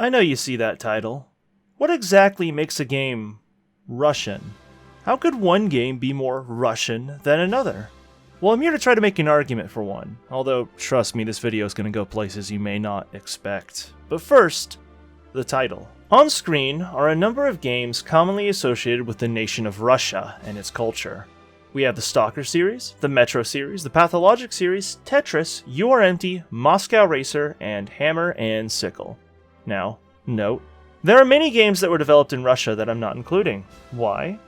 I know you see that title. What exactly makes a game Russian? How could one game be more Russian than another? Well, I'm here to try to make an argument for one, although trust me, this video is going to go places you may not expect. But first, the title. On screen are a number of games commonly associated with the nation of Russia and its culture. We have the Stalker series, the Metro series, the Pathologic series, Tetris, You Are Empty, Moscow Racer, and Hammer and Sickle. Now, note, there are many games that were developed in Russia that I'm not including. Why?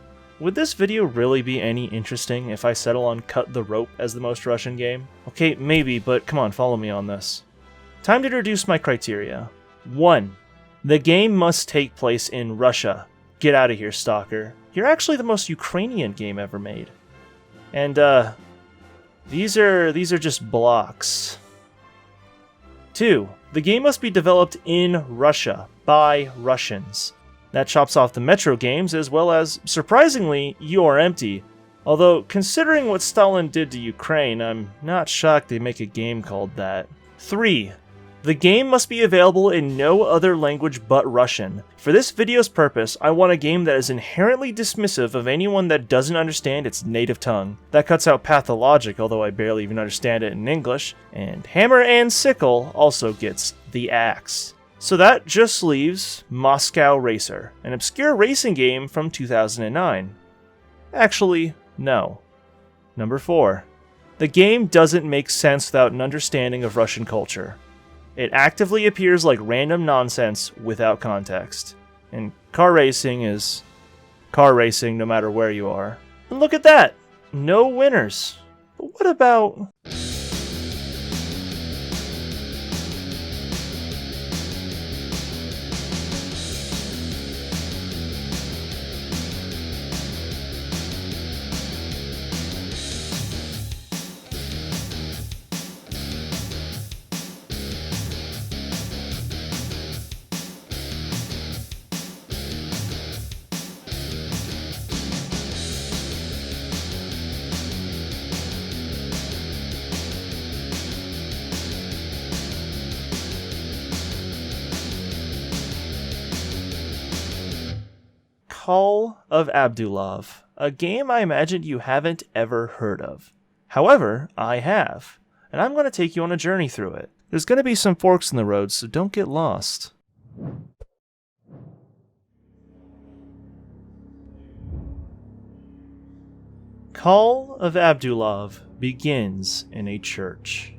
Would this video really be any interesting if I settle on Cut the Rope as the most Russian game? Okay, maybe, but come on, follow me on this. Time to introduce my criteria. 1. The game must take place in Russia. Get out of here, Stalker. You're actually the most Ukrainian game ever made. And, these are just blocks. 2. The game must be developed in Russia, by Russians. That chops off the Metro games, as well as, surprisingly, You Are Empty. Although, considering what Stalin did to Ukraine, I'm not shocked they make a game called that. 3. The game must be available in no other language but Russian. For this video's purpose, I want a game that is inherently dismissive of anyone that doesn't understand its native tongue. That cuts out Pathologic, although I barely even understand it in English, and Hammer and Sickle also gets the axe. So that just leaves Moscow Racer, an obscure racing game from 2009. Actually, no. Number 4. The game doesn't make sense without an understanding of Russian culture. It actively appears like random nonsense without context. And car racing is car racing no matter where you are. And look at that! No winners. But what about... Call of Abdulov, a game I imagine you haven't ever heard of. However, I have, and I'm going to take you on a journey through it. There's going to be some forks in the road, so don't get lost. Call of Abdulov begins in a church.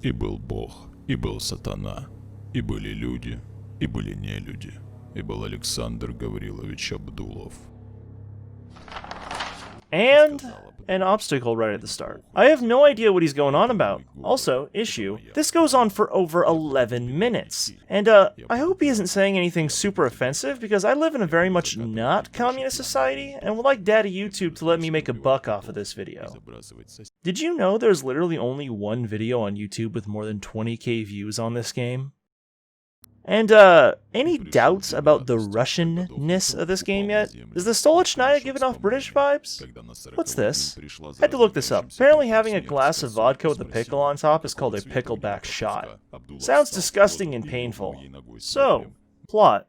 И был Бог, и был Сатана, и были люди, и были нелюди, и был Александр Гаврилович Абдулов. And an obstacle right at the start. I have no idea what he's going on about. Also, issue, this goes on for over 11 minutes. And I hope he isn't saying anything super offensive, because I live in a very much not communist society, and would like Daddy YouTube to let me make a buck off of this video. Did you know there's literally only one video on YouTube with more than 20k views on this game? And, any doubts about the Russian-ness of this game yet? Does the Stolichnaya give off British vibes? What's this? I had to look this up. Apparently having a glass of vodka with a pickle on top is called a pickleback shot. Sounds disgusting and painful. So, plot.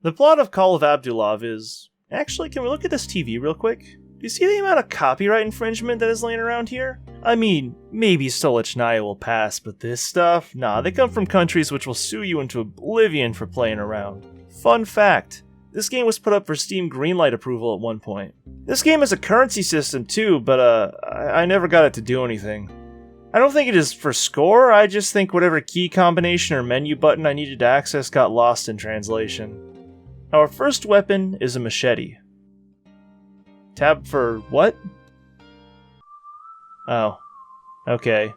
The plot of Call of Abdulov is... Actually, can we look at this TV real quick? Do you see the amount of copyright infringement that is laying around here? I mean, maybe Stolichnaya will pass, but this stuff? Nah, they come from countries which will sue you into oblivion for playing around. Fun fact, this game was put up for Steam Greenlight approval at one point. This game has a currency system too, but I never got it to do anything. I don't think it is for score, I just think whatever key combination or menu button I needed to access got lost in translation. Our first weapon is a machete. Tab for what? Oh. Okay.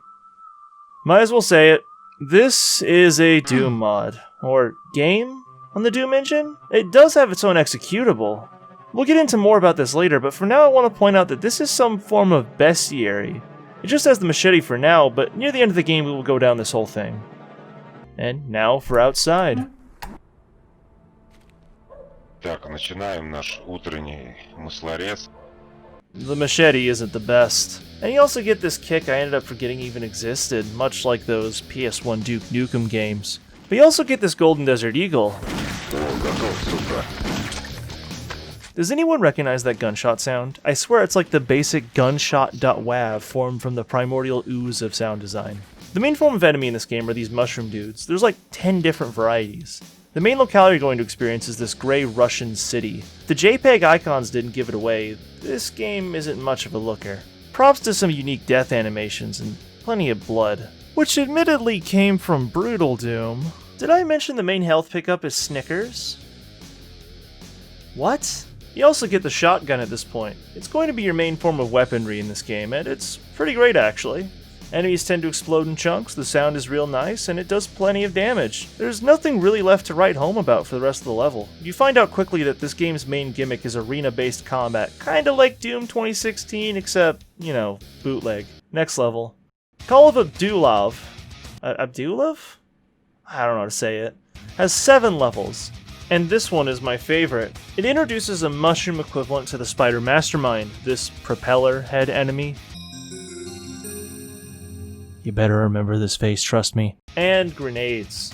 Might as well say it. This is a Doom mod. Or game on the Doom engine? It does have its own executable. We'll get into more about this later, but for now I want to point out that this is some form of bestiary. It just has the machete for now, but near the end of the game we will go down this whole thing. And now for outside. Так, начинаем наш утренний мыслорез. the machete isn't the best. And you also get this kick I ended up forgetting even existed, much like those PS1 Duke Nukem games. But you also get this Golden Desert Eagle. Does anyone recognize that gunshot sound? I swear it's like the basic gunshot.wav formed from the primordial ooze of sound design. The main form of enemy in this game are these mushroom dudes. There's like 10 different varieties. The main locale you're going to experience is this gray Russian city. The JPEG icons didn't give it away. This game isn't much of a looker. Props to some unique death animations and plenty of blood, which admittedly came from Brutal Doom. Did I mention the main health pickup is Snickers? What? You also get the shotgun at this point. It's going to be your main form of weaponry in this game, and it's pretty great actually. Enemies tend to explode in chunks, the sound is real nice, and it does plenty of damage. There's nothing really left to write home about for the rest of the level. You find out quickly that this game's main gimmick is arena-based combat, kinda like Doom 2016, except, you know, bootleg. Next level. Call of Abdulov. Abdulov? I don't know how to say it. Has 7 levels. And this one is my favorite. It introduces a mushroom equivalent to the Spider Mastermind, this propeller head enemy. You better remember this face, trust me. And grenades.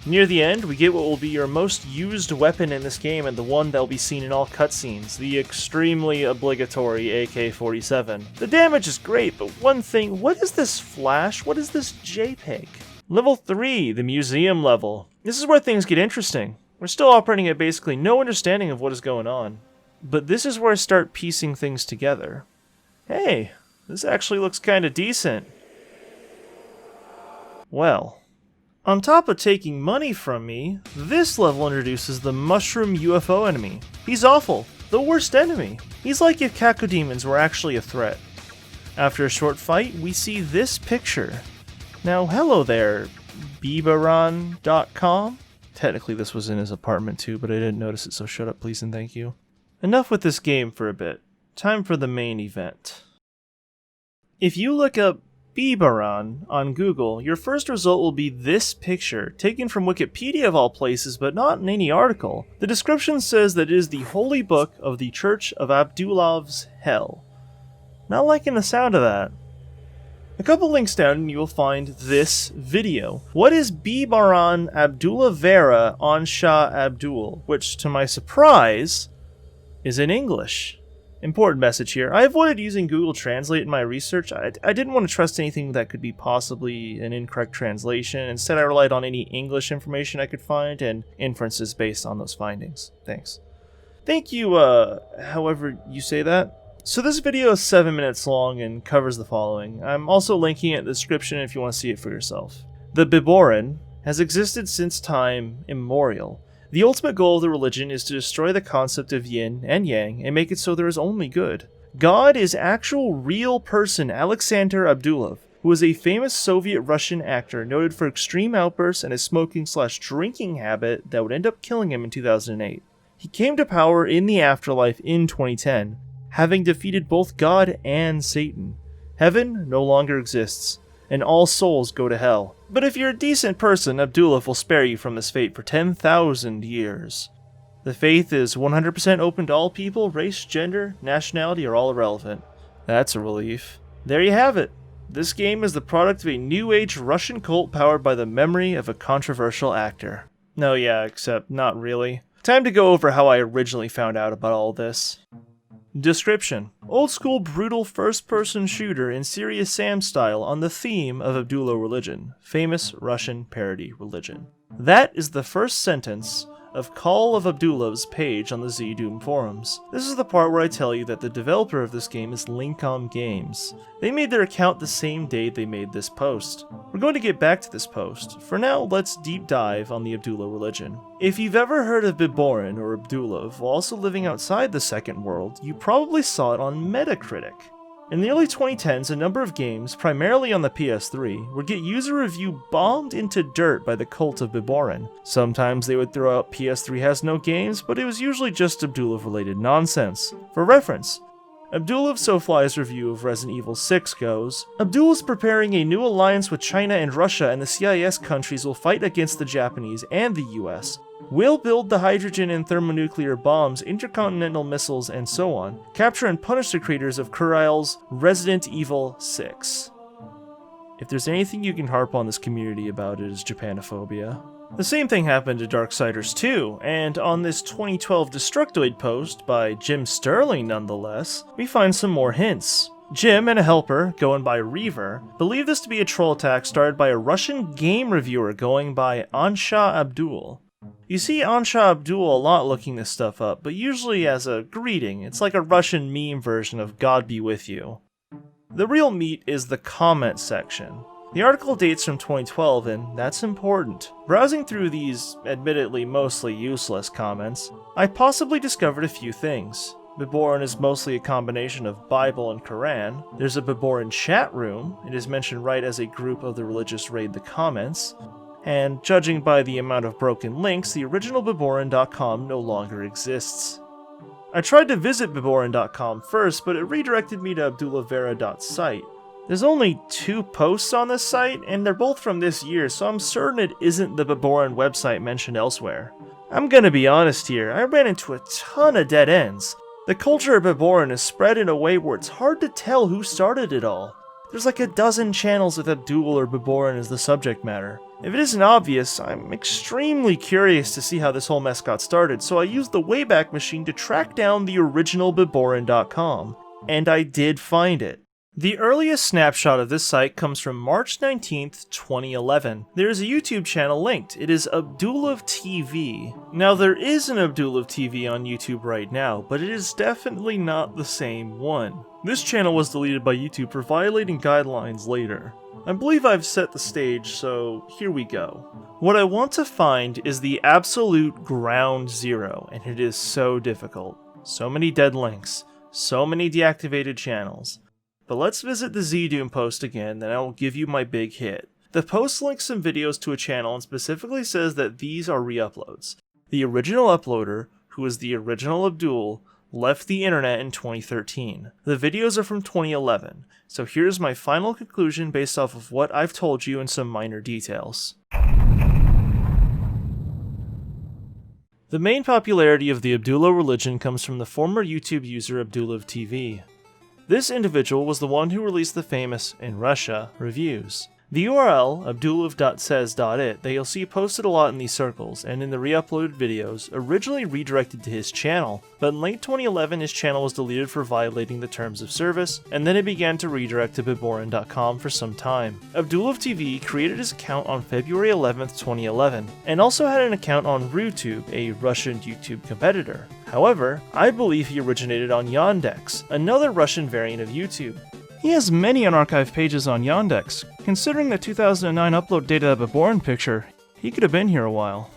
Near the end, we get what will be your most used weapon in this game and the one that will be seen in all cutscenes, the extremely obligatory AK-47. The damage is great, but one thing, what is this flash? What is this JPEG? Level 3, the museum level. This is where things get interesting. We're still operating at basically no understanding of what is going on. But this is where I start piecing things together. Hey, this actually looks kinda decent. Well, on top of taking money from me, this level introduces the mushroom UFO enemy. He's awful, the worst enemy. He's like if cacodemons were actually a threat. After a short fight, we see this picture. Now, hello there, Bibaron.com. Technically this was in his apartment too, but I didn't notice it, so shut up please and thank you. Enough with this game for a bit. Time for the main event. If you look up Bibaron on Google, your first result will be this picture, taken from Wikipedia of all places, but not in any article. The description says that it is the holy book of the Church of Abdulov's Hell. Not liking the sound of that. A couple links down and you will find this video. What is Bibaron Abdullah Vera on Shah Abdul? Which, to my surprise, is in English. Important message here. I avoided using Google Translate in my research. I didn't want to trust anything that could be possibly an incorrect translation. Instead, I relied on any English information I could find and inferences based on those findings. Thanks. Thank you, however you say that. So this video is 7 minutes long and covers the following. I'm also linking it in the description if you want to see it for yourself. The Biboran has existed since time immemorial. The ultimate goal of the religion is to destroy the concept of yin and yang and make it so there is only good. God is actual real person Alexander Abdulov, who was a famous Soviet Russian actor noted for extreme outbursts and a smoking/drinking habit that would end up killing him in 2008. He came to power in the afterlife in 2010, having defeated both God and Satan. Heaven no longer exists, and all souls go to hell. But if you're a decent person, Abdullah will spare you from this fate for 10,000 years. The faith is 100% open to all people, race, gender, nationality are all irrelevant. That's a relief. There you have it. This game is the product of a new age Russian cult powered by the memory of a controversial actor. No, yeah, except not really. Time to go over how I originally found out about all this. Description: old school brutal first-person shooter in Serious Sam style on the theme of Abdullah religion, famous Russian parody religion. That is the first sentence of Call of Abdullah's page on the Z-Doom forums. This is the part where I tell you that the developer of this game is Linkom Games. They made their account the same day they made this post. We're going to get back to this post. For now, let's deep dive on the Abdullah religion. If you've ever heard of Biboran or Abdullah while also living outside the second world, you probably saw it on Metacritic. In the early 2010s, a number of games, primarily on the PS3, would get user review bombed into dirt by the cult of Biboran. Sometimes they would throw out PS3 has no games, but it was usually just Abdullah-related nonsense. For reference, Abdul of SoFly's review of Resident Evil 6 goes, Abdul is preparing a new alliance with China and Russia, and the CIS countries will fight against the Japanese and the US. We'll build the hydrogen and thermonuclear bombs, intercontinental missiles, and so on. Capture and punish the creators of Kuril's Resident Evil 6. If there's anything you can harp on this community about, it is Japanophobia. The same thing happened to Darksiders 2, and on this 2012 Destructoid post by Jim Sterling nonetheless, we find some more hints. Jim and a helper, going by Reaver, believe this to be a troll attack started by a Russian game reviewer going by Ansha Abdul. You see Ansha Abdul a lot looking this stuff up, but usually as a greeting. It's like a Russian meme version of God be with you. The real meat is the comment section. The article dates from 2012, and that's important. Browsing through these, admittedly mostly useless comments, I possibly discovered a few things. Biboran is mostly a combination of Bible and Quran. There's a Biboran chat room. It is mentioned right as a group of the religious raid the comments. And judging by the amount of broken links, the original Biboran.com no longer exists. I tried to visit Biboran.com first, but it redirected me to abdulavera.site. There's only 2 posts on this site, and they're both from this year, so I'm certain it isn't the Biboran website mentioned elsewhere. I'm gonna be honest here, I ran into a ton of dead ends. The culture of Biboran is spread in a way where it's hard to tell who started it all. There's like a dozen channels with Abdul or Biboran as the subject matter. If it isn't obvious, I'm extremely curious to see how this whole mess got started, so I used the Wayback Machine to track down the original Biboran.com, and I did find it. The earliest snapshot of this site comes from March 19th, 2011. There is a YouTube channel linked. It is Abdulav TV. Now there is an Abdulav TV on YouTube right now, but it is definitely not the same one. This channel was deleted by YouTube for violating guidelines later. I believe I've set the stage, so here we go. What I want to find is the absolute ground zero, and it is so difficult. So many dead links, so many deactivated channels. But let's visit the ZDoom post again, then I will give you my big hit. The post links some videos to a channel and specifically says that these are re-uploads. The original uploader, who is the original Abdul, left the internet in 2013. The videos are from 2011, so here's my final conclusion based off of what I've told you and some minor details. The main popularity of the Abdullah religion comes from the former YouTube user Abdulav TV. This individual was the one who released the famous, in Russia, reviews. The URL, abdulav.says.it, that you'll see posted a lot in these circles, and in the re-uploaded videos, originally redirected to his channel, but in late 2011 his channel was deleted for violating the terms of service, and then it began to redirect to Biboran.com for some time. Abdulav TV created his account on February 11th, 2011, and also had an account on RuTube, a Russian YouTube competitor. However, I believe he originated on Yandex, another Russian variant of YouTube. He has many unarchived pages on Yandex. Considering the 2009 upload date of the Biboran picture, he could have been here a while.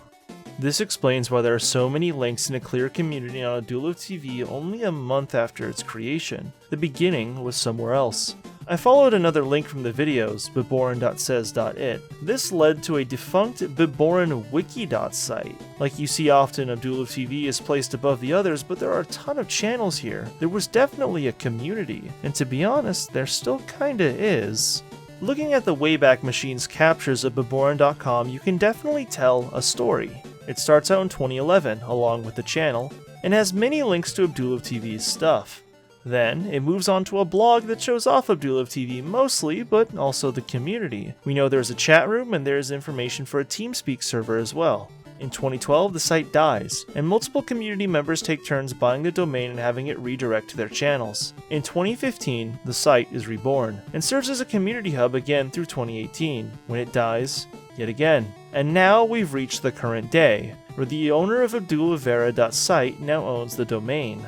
This explains why there are so many links in a clear community on Abdulav TV only a month after its creation. The beginning was somewhere else. I followed another link from the videos, biboran.says.it. This led to a defunct Biboran wiki.site. Like you see often, Abdulav TV is placed above the others, but there are a ton of channels here. There was definitely a community, and to be honest, there still kinda is. Looking at the Wayback Machine's captures of Biboran.com, you can definitely tell a story. It starts out in 2011, along with the channel, and has many links to Abdulav TV's stuff. Then, it moves on to a blog that shows off Abdulav TV mostly, but also the community. We know there's a chat room and there's information for a TeamSpeak server as well. In 2012, the site dies, and multiple community members take turns buying the domain and having it redirect to their channels. In 2015, the site is reborn, and serves as a community hub again through 2018, when it dies yet again. And now we've reached the current day, where the owner of abdulavera.site now owns the domain.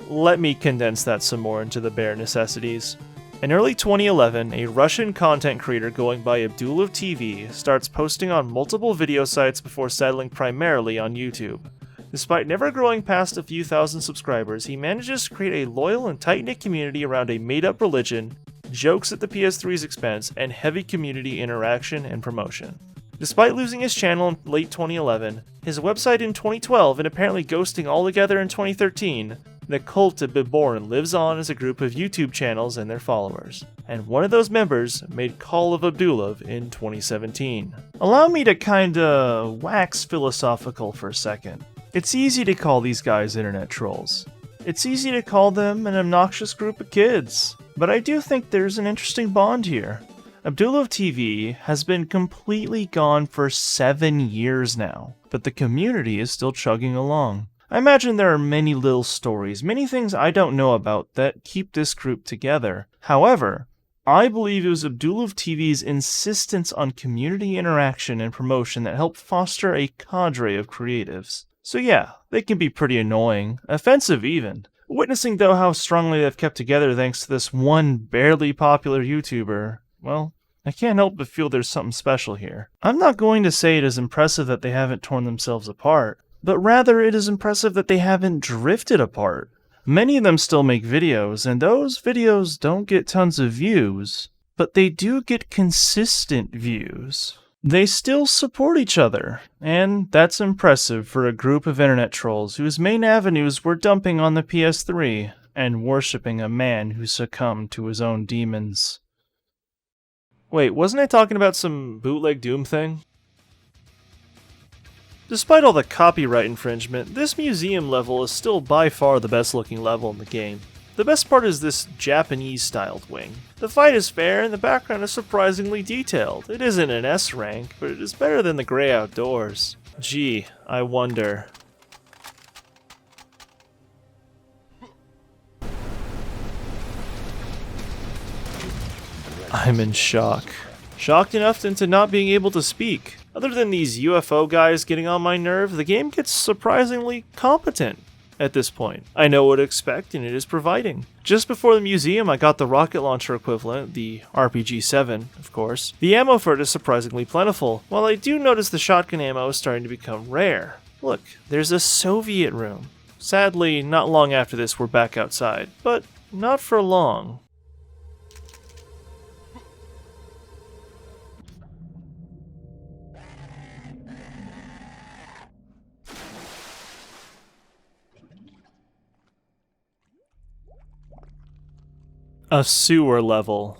Let me condense that some more into the bare necessities. In early 2011, a Russian content creator going by Abdulav TV starts posting on multiple video sites before settling primarily on YouTube. Despite never growing past a few thousand subscribers, he manages to create a loyal and tight-knit community around a made-up religion, jokes at the PS3's expense, and heavy community interaction and promotion. Despite losing his channel in late 2011, his website in 2012, and apparently ghosting altogether in 2013, The cult of Biborn lives on as a group of YouTube channels and their followers, and one of those members made Call of Abdullah in 2017. Allow me to kinda wax philosophical for a second. It's easy to call these guys internet trolls. It's easy to call them an obnoxious group of kids. But I do think there's an interesting bond here. Abdullah TV has been completely gone for 7 years now, but the community is still chugging along. I imagine there are many little stories, many things I don't know about that keep this group together. However, I believe it was Abdullah TV's insistence on community interaction and promotion that helped foster a cadre of creatives. So yeah, they can be pretty annoying, offensive even. Witnessing though how strongly they've kept together thanks to this one barely popular YouTuber, well, I can't help but feel there's something special here. I'm not going to say it is impressive that they haven't torn themselves apart, but rather it is impressive that they haven't drifted apart. Many of them still make videos, and those videos don't get tons of views, but they do get consistent views. They still support each other, and that's impressive for a group of internet trolls whose main avenues were dumping on the PS3 and worshipping a man who succumbed to his own demons. Wait, wasn't I talking about some bootleg Doom thing? Despite all the copyright infringement, this museum level is still by far the best looking level in the game. The best part is this Japanese-styled wing. The fight is fair and the background is surprisingly detailed. It isn't an S rank, but it is better than the gray outdoors. Gee, I wonder. I'm in shock. Shocked enough into not being able to speak. Other than these UFO guys getting on my nerve, the game gets surprisingly competent at this point. I know what to expect, and it is providing. Just before the museum, I got the rocket launcher equivalent, the RPG-7, of course. The ammo for it is surprisingly plentiful, while I do notice the shotgun ammo is starting to become rare. Look, there's a Soviet room. Sadly, not long after this, we're back outside, but not for long. A sewer level.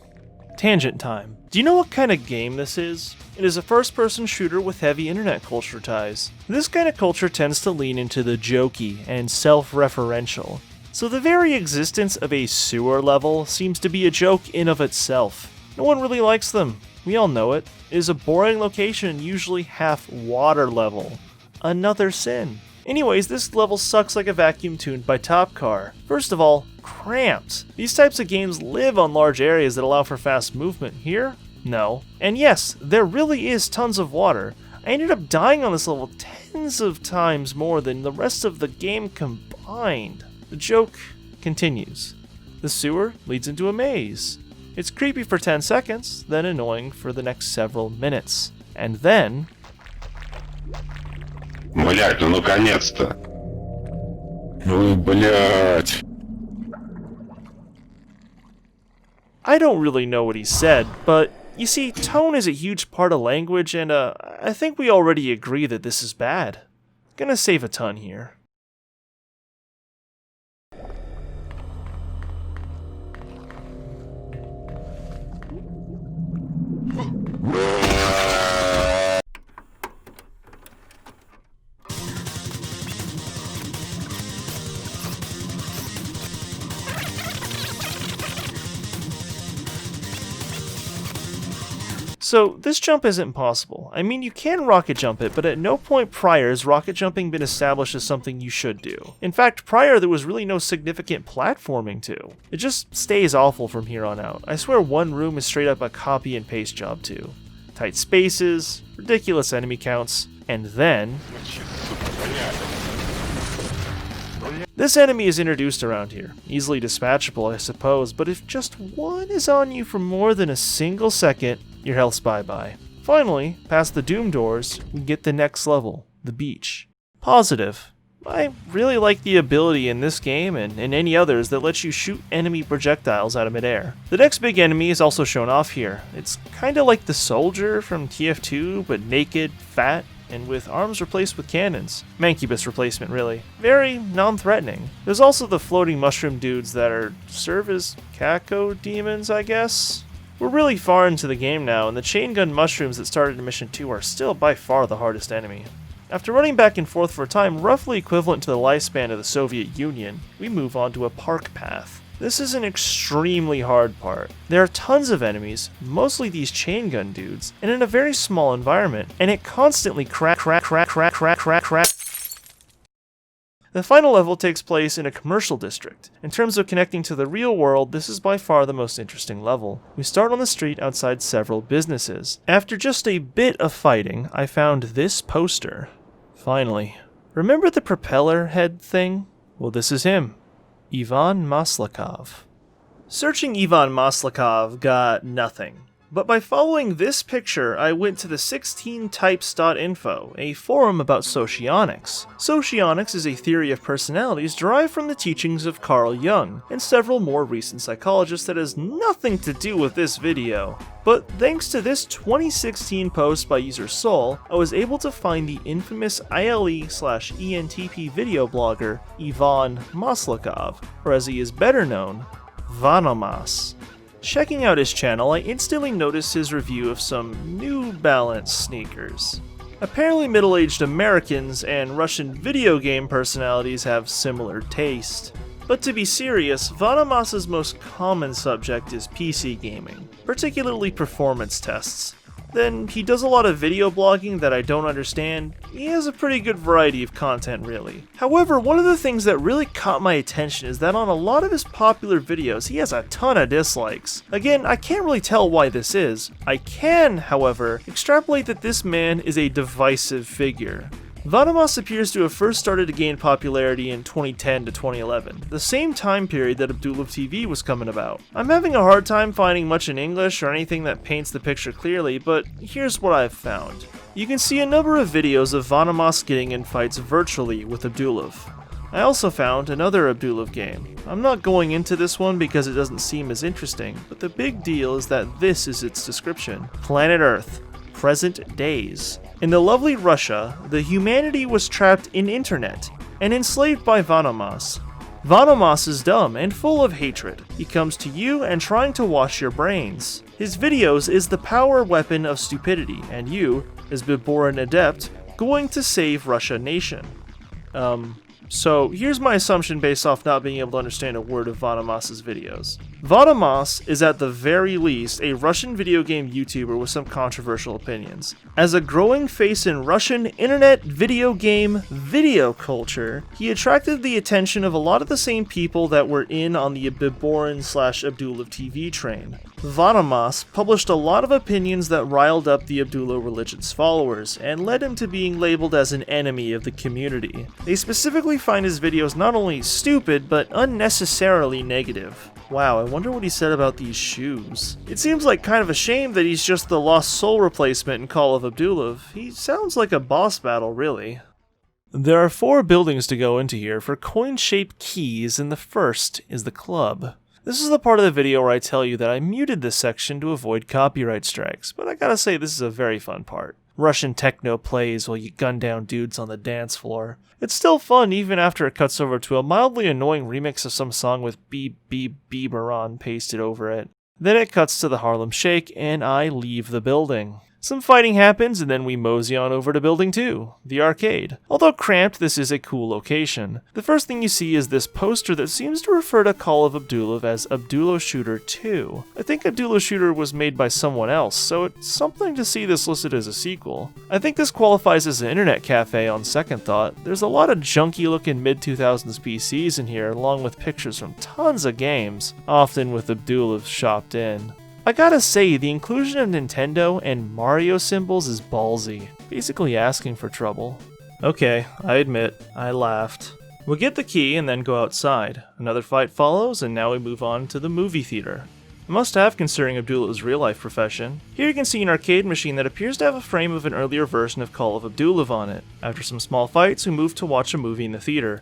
Tangent time. Do you know what kind of game this is? It is a first-person shooter with heavy internet culture ties. This kind of culture tends to lean into the jokey and self-referential. So the very existence of a sewer level seems to be a joke in of itself. No one really likes them. We all know it. It is a boring location, usually half water level. Another sin. Anyways, this level sucks like a vacuum tuned by Top Car. First of all, cramped. These types of games live on large areas that allow for fast movement. Here? No. And yes, there really is tons of water. I ended up dying on this level tens of times more than the rest of the game combined. The joke continues. The sewer leads into a maze. It's creepy for 10 seconds, then annoying for the next several minutes. And then... Блять, ну наконец-то. Ну, блять. I don't really know what he said, but you see, tone is a huge part of language, and I think we already agree that this is bad. Gonna save a ton here. So, this jump isn't possible. I mean, you can rocket jump it, but at no point prior has rocket jumping been established as something you should do. In fact, prior there was really no significant platforming to. It just stays awful from here on out. I swear one room is straight up a copy and paste job too. Tight spaces, ridiculous enemy counts, and then... This enemy is introduced around here. Easily dispatchable, I suppose, but if just one is on you for more than a single second, your health's bye-bye. Finally, past the Doom doors, we get the next level, the beach. Positive. I really like the ability in this game and in any others that lets you shoot enemy projectiles out of midair. The next big enemy is also shown off here. It's kinda like the soldier from TF2, but naked, fat, and with arms replaced with cannons. Mancubus replacement, really. Very non-threatening. There's also the floating mushroom dudes that serve as Kako demons, I guess? We're really far into the game now, and the chain gun mushrooms that started in Mission 2 are still by far the hardest enemy. After running back and forth for a time roughly equivalent to the lifespan of the Soviet Union, we move on to a park path. This is an extremely hard part. There are tons of enemies, mostly these chain gun dudes, and in a very small environment, and it constantly crack. The final level takes place in a commercial district. In terms of connecting to the real world, this is by far the most interesting level. We start on the street outside several businesses. After just a bit of fighting, I found this poster. Finally. Remember the propeller head thing? Well, this is him. Ivan Maslakov. Searching Ivan Maslakov got nothing. But by following this picture, I went to the 16types.info, a forum about socionics. Socionics is a theory of personalities derived from the teachings of Carl Jung and several more recent psychologists that has nothing to do with this video. But thanks to this 2016 post by user Sol, I was able to find the infamous ILE/ENTP video blogger Ivan Maslakov, or as he is better known, Vanomas. Checking out his channel, I instantly noticed his review of some New Balance sneakers. Apparently middle-aged Americans and Russian video game personalities have similar taste. But to be serious, Vanomas's most common subject is PC gaming, particularly performance tests. Then he does a lot of video blogging that I don't understand. He has a pretty good variety of content, really. However, one of the things that really caught my attention is that on a lot of his popular videos, he has a ton of dislikes. Again, I can't really tell why this is. I can, however, extrapolate that this man is a divisive figure. Vanomas appears to have first started to gain popularity in 2010 to 2011, the same time period that Abdulov TV was coming about. I'm having a hard time finding much in English or anything that paints the picture clearly, but here's what I've found. You can see a number of videos of Vanomas getting in fights virtually with Abdulov. I also found another Abdulov game. I'm not going into this one because it doesn't seem as interesting, but the big deal is that this is its description. Planet Earth. Present days. In the lovely Russia, the humanity was trapped in internet and enslaved by Vanomas. Vanomas is dumb and full of hatred. He comes to you and trying to wash your brains. His videos is the power weapon of stupidity, and you, as Biboran Adept, going to save Russia nation. So here's my assumption based off not being able to understand a word of Vanomas's videos. Vanomas is at the very least a Russian video game YouTuber with some controversial opinions. As a growing face in Russian internet video game video culture, he attracted the attention of a lot of the same people that were in on the Biboran/Abdulov TV train. Vanomas published a lot of opinions that riled up the Abdullah religion's followers and led him to being labeled as an enemy of the community. They specifically find his videos not only stupid, but unnecessarily negative. Wow, I wonder what he said about these shoes. It seems like kind of a shame that he's just the Lost Soul replacement in Call of Abdullah. He sounds like a boss battle, really. There are 4 buildings to go into here for coin-shaped keys, and the first is the club. This is the part of the video where I tell you that I muted this section to avoid copyright strikes, but I gotta say this is a very fun part. Russian techno plays while you gun down dudes on the dance floor. It's still fun even after it cuts over to a mildly annoying remix of some song with Beep Beep Bieberon pasted over it. Then it cuts to the Harlem Shake and I leave the building. Some fighting happens and then we mosey on over to Building 2, the arcade. Although cramped, this is a cool location. The first thing you see is this poster that seems to refer to Call of Abdullah as Abdullah Shooter 2. I think Abdullah Shooter was made by someone else, so it's something to see this listed as a sequel. I think this qualifies as an internet cafe on second thought. There's a lot of junky looking mid-2000s PCs in here along with pictures from tons of games, often with Abdullah shopped in. I gotta say, the inclusion of Nintendo and Mario symbols is ballsy, basically asking for trouble. Okay, I admit, I laughed. We get the key and then go outside. Another fight follows, and now we move on to the movie theater. A must-have considering Abdullah's real-life profession. Here you can see an arcade machine that appears to have a frame of an earlier version of Call of Abdullah on it. After some small fights, we move to watch a movie in the theater.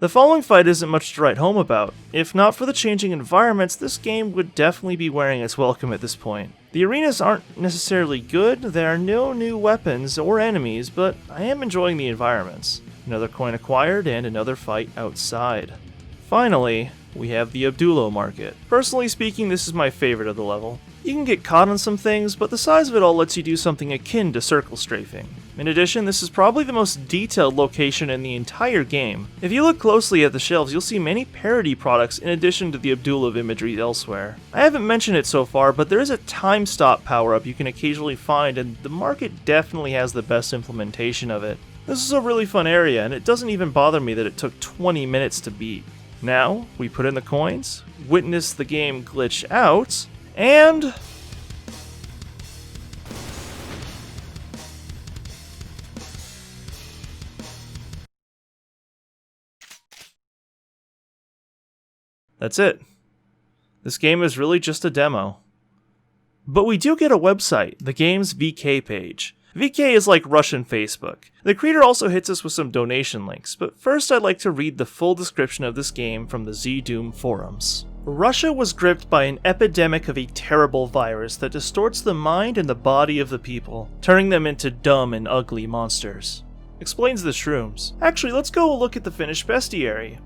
The following fight isn't much to write home about. If not for the changing environments, this game would definitely be wearing its welcome at this point. The arenas aren't necessarily good, there are no new weapons or enemies, but I am enjoying the environments. Another coin acquired and another fight outside. Finally, we have the Abdullo market. Personally speaking, this is my favorite of the level. You can get caught on some things, but the size of it all lets you do something akin to circle strafing. In addition, this is probably the most detailed location in the entire game. If you look closely at the shelves, you'll see many parody products in addition to the Abdullo imagery elsewhere. I haven't mentioned it so far, but there is a time stop power-up you can occasionally find, and the market definitely has the best implementation of it. This is a really fun area, and it doesn't even bother me that it took 20 minutes to beat. Now, we put in the coins, witness the game glitch out, and... that's it. This game is really just a demo. But we do get a website, the game's VK page. VK is like Russian Facebook. The creator also hits us with some donation links, but first I'd like to read the full description of this game from the Z-Doom forums. Russia was gripped by an epidemic of a terrible virus that distorts the mind and the body of the people, turning them into dumb and ugly monsters. Explains the shrooms. Actually, let's go look at the finished bestiary.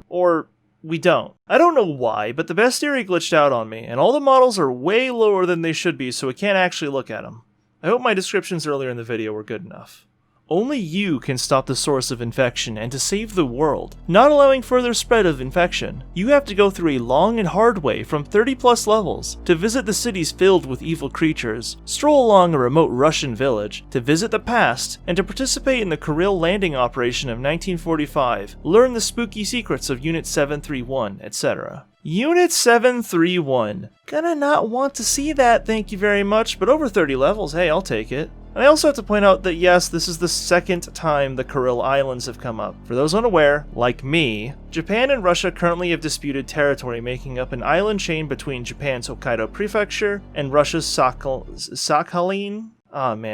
Or... we don't. I don't know why, but the bestiary glitched out on me, and all the models are way lower than they should be, so we can't actually look at them. I hope my descriptions earlier in the video were good enough. Only you can stop the source of infection and to save the world, not allowing further spread of infection. You have to go through a long and hard way from 30+ levels to visit the cities filled with evil creatures, stroll along a remote Russian village, to visit the past, and to participate in the Kuril landing operation of 1945, learn the spooky secrets of Unit 731, etc. Unit 731. Gonna not want to see that, thank you very much, but over 30 levels, hey, I'll take it. And I also have to point out that yes, this is the second time the Kuril Islands have come up. For those unaware, like me, Japan and Russia currently have disputed territory making up an island chain between Japan's Hokkaido Prefecture and Russia's Sakhalin?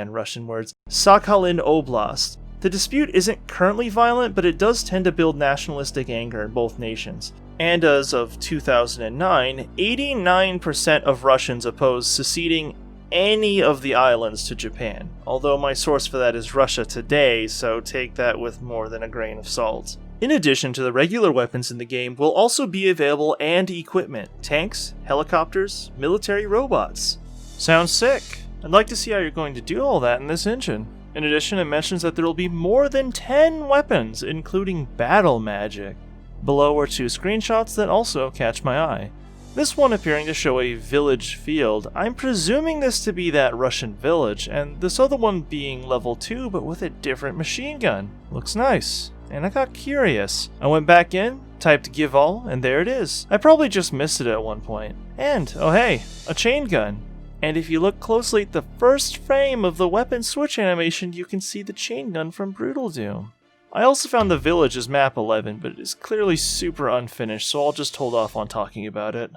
Russian words. Sakhalin Oblast. The dispute isn't currently violent, but it does tend to build nationalistic anger in both nations. And as of 2009, 89% of Russians oppose seceding any of the islands to Japan, although my source for that is Russia Today, so take that with more than a grain of salt. In addition to the regular weapons in the game will also be available and equipment, tanks, helicopters, military robots. Sounds sick. I'd like to see how you're going to do all that in this engine. In addition, it mentions that there will be more than 10 weapons, including battle magic. Below are 2 screenshots that also catch my eye. This one appearing to show a village field. I'm presuming this to be that Russian village, and this other one being level 2 but with a different machine gun. Looks nice. And I got curious. I went back in, typed give all, and there it is. I probably just missed it at one point. And, oh hey, a chain gun. And if you look closely at the first frame of the weapon switch animation, you can see the chain gun from Brutal Doom. I also found the village as map 11, but it is clearly super unfinished, so I'll just hold off on talking about it.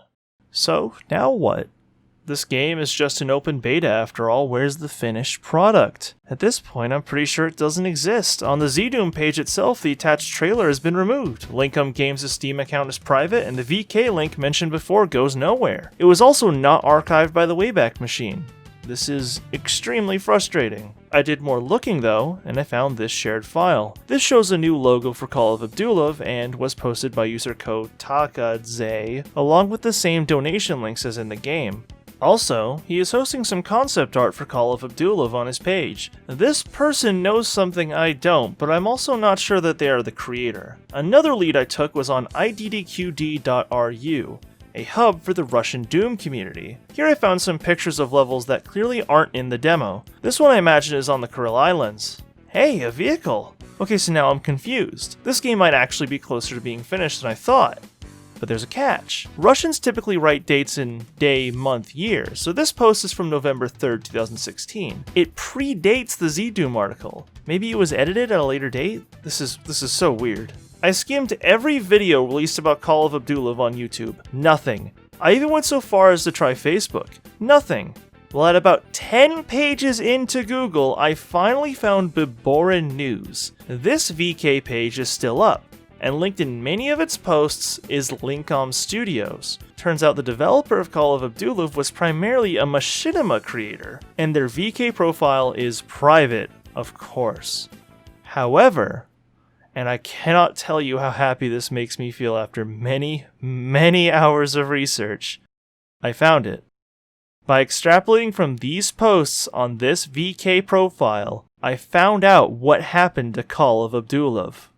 So, now what? This game is just an open beta after all, where's the finished product? At this point, I'm pretty sure it doesn't exist. On the Z-Doom page itself, the attached trailer has been removed. Linkum Games' Steam account is private, and the VK link mentioned before goes nowhere. It was also not archived by the Wayback Machine. This is extremely frustrating. I did more looking though, and I found this shared file. This shows a new logo for Call of Abdulov and was posted by user code Takadze, along with the same donation links as in the game. Also, he is hosting some concept art for Call of Abdulov on his page. This person knows something I don't, but I'm also not sure that they are the creator. Another lead I took was on iddqd.ru. A hub for the Russian Doom community. Here I found some pictures of levels that clearly aren't in the demo. This one I imagine is on the Kuril Islands. Hey, a vehicle! Okay, so now I'm confused. This game might actually be closer to being finished than I thought. But there's a catch. Russians typically write dates in day, month, year, so this post is from November 3rd, 2016. It predates the Z-Doom article. Maybe it was edited at a later date? This is so weird. I skimmed every video released about Call of Abdulov on YouTube. Nothing. I even went so far as to try Facebook. Nothing. Well, at about 10 pages into Google, I finally found Biborin News. This VK page is still up. and linked in many of its posts is Lincom Studios. Turns out the developer of Call of Abdulov was primarily a machinima creator, and their VK profile is private, of course. However, and I cannot tell you how happy this makes me feel after many, many hours of research, I found it. By extrapolating from these posts on this VK profile, I found out what happened to Call of Abdulov.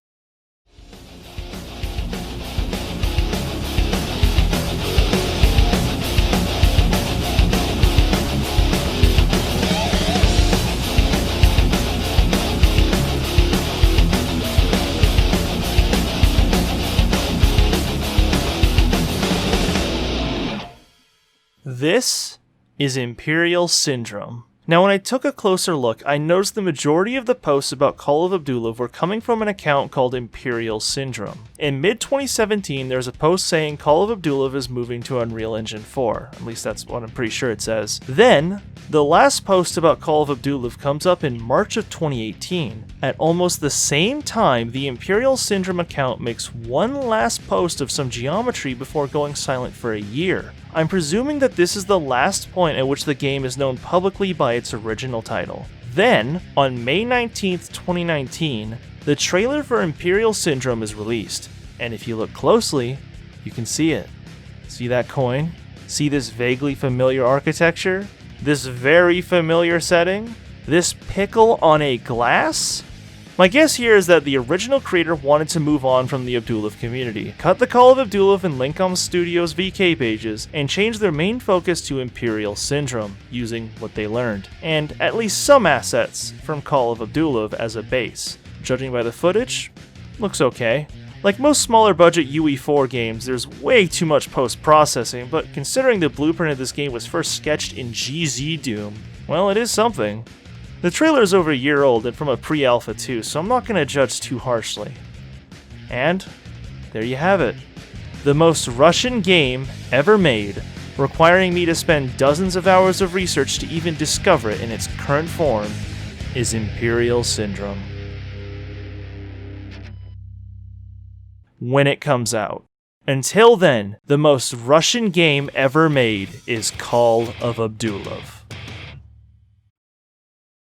This is Imperial Syndrome. Now, when I took a closer look, I noticed the majority of the posts about Call of Abdulov were coming from an account called Imperial Syndrome. In mid-2017, there's a post saying Call of Abdulov is moving to Unreal Engine 4. At least that's what I'm pretty sure it says. Then, the last post about Call of Abdulov comes up in March of 2018. At almost the same time, the Imperial Syndrome account makes one last post of some geometry before going silent for a year. I'm presuming that this is the last point at which the game is known publicly by its original title. Then, on May 19th, 2019, the trailer for Imperial Syndrome is released, and if you look closely, you can see it. See that coin? See this vaguely familiar architecture? This very familiar setting? This pickle on a glass? My guess here is that the original creator wanted to move on from the Abdulov community, cut the Call of Abdulov and Lincom Studios VK pages, and change their main focus to Imperial Syndrome, using what they learned, and at least some assets from Call of Abdulov as a base. Judging by the footage, looks okay. Like most smaller budget UE4 games, there's way too much post-processing, but considering the blueprint of this game was first sketched in GZ Doom, well, it is something. The trailer is over a year old and from a pre-alpha too, so I'm not going to judge too harshly. And there you have it. The most Russian game ever made, requiring me to spend dozens of hours of research to even discover it in its current form, is Imperial Syndrome. When it comes out. Until then, the most Russian game ever made is Call of Abdulov.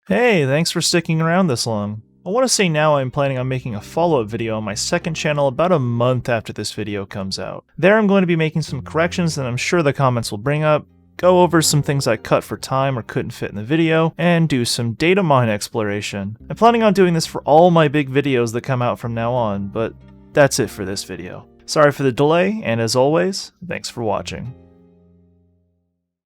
Hey, thanks for sticking around this long. I want to say now I'm planning on making a follow-up video on my second channel about a month after this video comes out. There I'm going to be making some corrections that I'm sure the comments will bring up, go over some things I cut for time or couldn't fit in the video, and do some data mine exploration. I'm planning on doing this for all my big videos that come out from now on, but that's it for this video. Sorry for the delay, and as always, thanks for watching.